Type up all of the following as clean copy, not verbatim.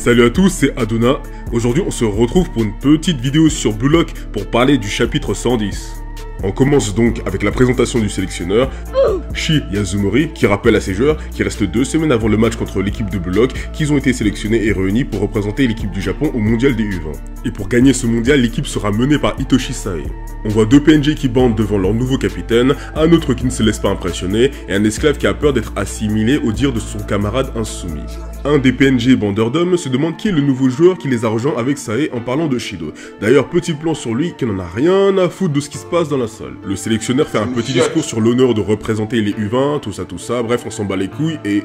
Salut à tous, c'est Adona. Aujourd'hui on se retrouve pour une petite vidéo sur Blue Lock pour parler du chapitre 110. On commence donc avec la présentation du sélectionneur, Shi Yazumori, qui rappelle à ses joueurs qu'il reste 2 semaines avant le match contre l'équipe de Blue Lock qu'ils ont été sélectionnés et réunis pour représenter l'équipe du Japon au mondial des U20. Et pour gagner ce mondial, l'équipe sera menée par Hitoshi Sae. On voit 2 PNJ qui bandent devant leur nouveau capitaine, un autre qui ne se laisse pas impressionner, et un esclave qui a peur d'être assimilé au dire de son camarade insoumis. Un des PNJ bandeurs d'hommes se demande qui est le nouveau joueur qui les a rejoints avec Sae en parlant de Shido. D'ailleurs, petit plan sur lui qui n'en a rien à foutre de ce qui se passe dans la salle. Le sélectionneur fait un petit discours sur l'honneur de représenter les U20, tout ça, bref, on s'en bat les couilles et...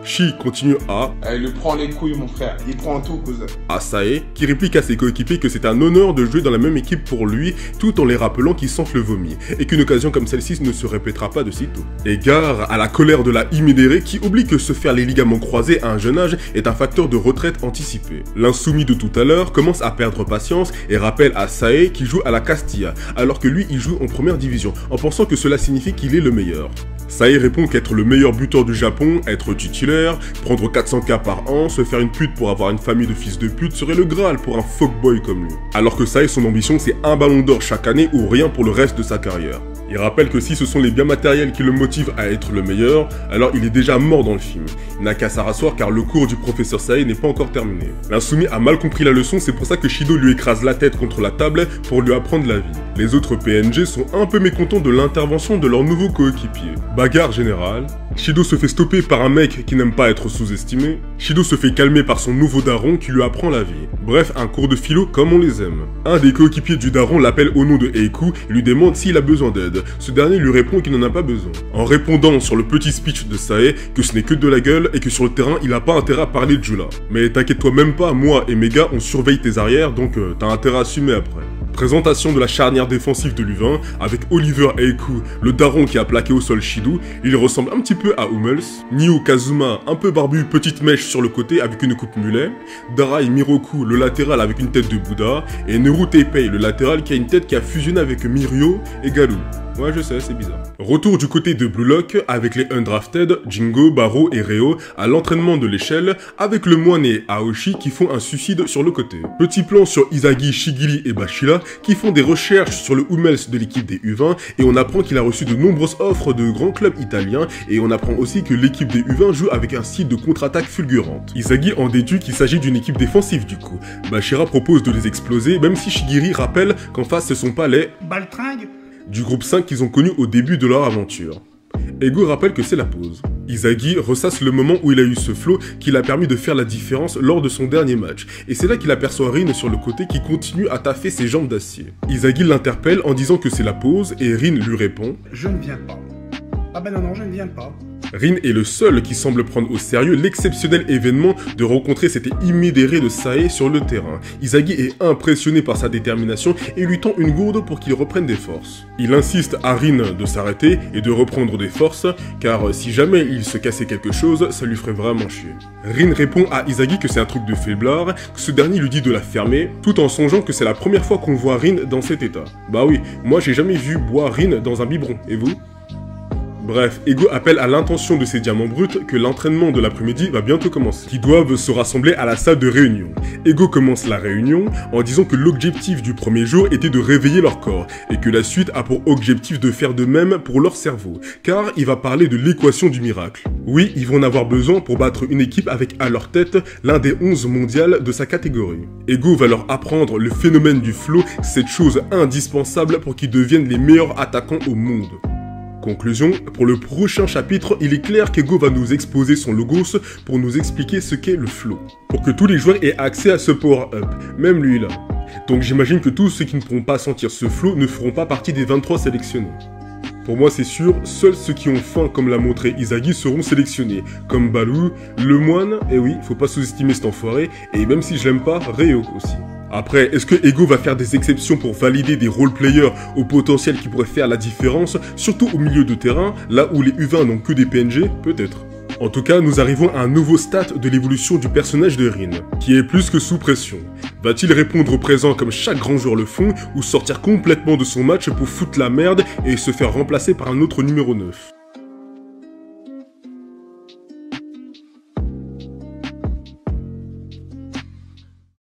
Shi continue à... Il lui prend les couilles, mon frère, il prend tout, cousin. À Sae, qui réplique à ses coéquipiers que c'est un honneur de jouer dans la même équipe pour lui, tout en les rappelant qu'ils sentent le vomi, et qu'une occasion comme celle-ci ne se répétera pas de sitôt. Et gare à la colère de la Imidere qui oublie que se faire les ligaments croisés à un jeune âge est un facteur de retraite anticipé. L'insoumis de tout à l'heure commence à perdre patience et rappelle à Sae qui joue à la Castilla, alors que lui il joue en première division, en pensant que cela signifie qu'il est le meilleur. Sae répond qu'être le meilleur buteur du Japon, être titulaire, prendre 400K par an, se faire une pute pour avoir une famille de fils de pute serait le Graal pour un fuckboy comme lui. Alors que Sae, son ambition c'est un ballon d'or chaque année ou rien pour le reste de sa carrière. Il rappelle que si ce sont les biens matériels qui le motivent à être le meilleur, alors il est déjà mort dans le film. Il n'a qu'à s'arrasseoir car le cours du professeur Sae n'est pas encore terminé. L'insoumis a mal compris la leçon, c'est pour ça que Shido lui écrase la tête contre la table pour lui apprendre la vie. Les autres PNJ sont un peu mécontents de l'intervention de leur nouveau coéquipier. Bagarre générale, Shido se fait stopper par un mec qui n'aime pas être sous-estimé, Shido se fait calmer par son nouveau daron qui lui apprend la vie. Bref, un cours de philo comme on les aime. Un des coéquipiers du daron l'appelle au nom de Eiku et lui demande s'il a besoin d'aide. Ce dernier lui répond qu'il n'en a pas besoin. En répondant sur le petit speech de Sae que ce n'est que de la gueule et que sur le terrain il a pas intérêt à parler de Jula. Mais t'inquiète-toi même pas, moi et mes gars on surveille tes arrières donc t'as intérêt à assumer après. Présentation de la charnière défensive de l'U20 avec Oliver Eiku, le daron qui a plaqué au sol Shido. Il ressemble un petit peu à Hummels. Nio Kazuma, un peu barbu, petite mèche sur le côté avec une coupe mulet. Darai Miroku, le latéral avec une tête de Bouddha. Et Neru Teipei, le latéral qui a une tête qui a fusionné avec Mirio et Galou. Ouais, je sais, c'est bizarre. Retour du côté de Blue Lock avec les undrafted, Jingo, Baro et Reo à l'entraînement de l'échelle avec le moine et Aoshi qui font un suicide sur le côté. Petit plan sur Izagi, Shigiri et Bashira qui font des recherches sur le Hummels de l'équipe des U20 et on apprend qu'il a reçu de nombreuses offres de grands clubs italiens et on apprend aussi que l'équipe des U20 joue avec un style de contre-attaque fulgurante. Izagi en déduit qu'il s'agit d'une équipe défensive du coup. Bashira propose de les exploser même si Shigiri rappelle qu'en face ce sont pas les baltringues du groupe 5 qu'ils ont connu au début de leur aventure. Ego rappelle que c'est la pause. Izagi ressasse le moment où il a eu ce flow qui l'a permis de faire la différence lors de son dernier match. Et c'est là qu'il aperçoit Rin sur le côté qui continue à taffer ses jambes d'acier. Izagi l'interpelle en disant que c'est la pause et Rin lui répond « Je ne viens pas. Ah ben non, je ne viens pas. » Rin est le seul qui semble prendre au sérieux l'exceptionnel événement de rencontrer cette Imidere de Sae sur le terrain. Izagi est impressionné par sa détermination et lui tend une gourde pour qu'il reprenne des forces. Il insiste à Rin de s'arrêter et de reprendre des forces, car si jamais il se cassait quelque chose, ça lui ferait vraiment chier. Rin répond à Izagi que c'est un truc de faiblard, que ce dernier lui dit de la fermer, tout en songeant que c'est la première fois qu'on voit Rin dans cet état. Bah oui, moi j'ai jamais vu boire Rin dans un biberon, et vous ? Bref, Ego appelle à l'intention de ces diamants bruts que l'entraînement de l'après-midi va bientôt commencer, qui doivent se rassembler à la salle de réunion. Ego commence la réunion en disant que l'objectif du premier jour était de réveiller leur corps, et que la suite a pour objectif de faire de même pour leur cerveau, car il va parler de l'équation du miracle. Oui, ils vont en avoir besoin pour battre une équipe avec à leur tête l'un des 11 mondial de sa catégorie. Ego va leur apprendre le phénomène du flow, cette chose indispensable pour qu'ils deviennent les meilleurs attaquants au monde. Conclusion, pour le prochain chapitre, il est clair qu'Ego va nous exposer son logos pour nous expliquer ce qu'est le flow. Pour que tous les joueurs aient accès à ce power-up, même lui là. Donc j'imagine que tous ceux qui ne pourront pas sentir ce flow ne feront pas partie des 23 sélectionnés. Pour moi c'est sûr, seuls ceux qui ont faim comme l'a montré Izagi seront sélectionnés, comme Balou, le moine, et oui, faut pas sous-estimer cet enfoiré, et même si je l'aime pas, Reo aussi. Après, est-ce que Ego va faire des exceptions pour valider des role-players au potentiel qui pourraient faire la différence, surtout au milieu de terrain, là où les U20 n'ont que des PNJ? Peut-être. En tout cas, nous arrivons à un nouveau stade de l'évolution du personnage de Rin, qui est plus que sous pression. Va-t-il répondre au présent comme chaque grand joueur le font, ou sortir complètement de son match pour foutre la merde et se faire remplacer par un autre numéro 9?